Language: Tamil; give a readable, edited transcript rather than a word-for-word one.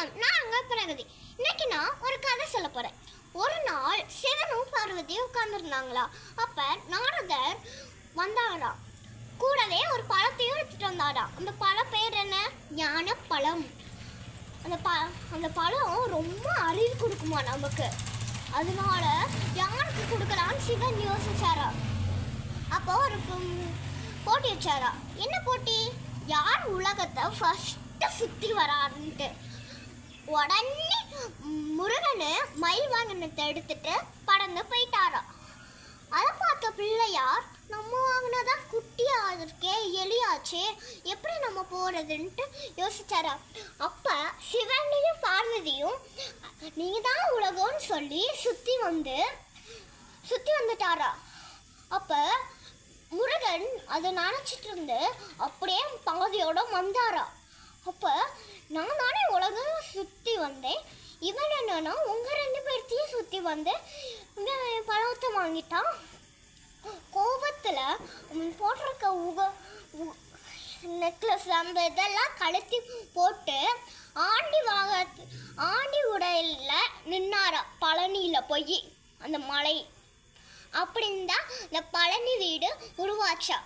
வணக்கம், நான் பிரகதி. இன்னைக்கு நான் ஒரு கதை சொல்ல போறேன். ஒரு நாள் சிவனும் பார்வதியும் உட்கார்ந்துருந்தாங்களா. அப்ப நாரதர் வந்தாராம். கூடவே ஒரு பழத்தையும் எடுத்துட்டு வந்தாராம். அந்த பழம் பேர் என்ன? ஞான பழம். அந்த பழம் ரொம்ப அறிவு கொடுக்குமா நமக்கு. அதனால யாருக்கு கொடுக்கலான்னு சிவன் யோசிச்சாரா. அப்போ ஒரு போட்டி வச்சாரா. என்ன போட்டி? யார் உலகத்தை ஃபர்ஸ்ட் சுத்தி வரான்ட்டு. உடனே முருகனு மயில் வாங்கினத்தை எடுத்துட்டு பறந்து போயிட்டாரா. அதை பார்த்த பிள்ளையார், நம்ம வாங்கினதான் குட்டியா இருக்கே, எலியாச்சே, எப்படி நம்ம போறதுன்ட்டு யோசிச்சாரா. அப்ப சிவனையும் பார்வதியும் நீங்க தான் உலகம்னு சொல்லி சுத்தி வந்துட்டாரா. அப்ப முருகன் அதை நினைச்சிட்டு இருந்து அப்படியே பாதியோட வந்தாரா. அப்ப நான் தானே உலகம் சுத்தி வந்தேன், இவன் என்னன்னா உங்க 2 பேர்த்தையும் சுத்தி வந்து பழத்தை வாங்கிட்டான். கோபத்துல போட்டிருக்க நெக்லஸ் அந்த இதெல்லாம் கழுத்தி போட்டு ஆண்டி உடையில நின்னாரா. பழனியில போய் அந்த மலை அப்படின்னு தான் இந்த பழனி வீடு உருவாச்சா.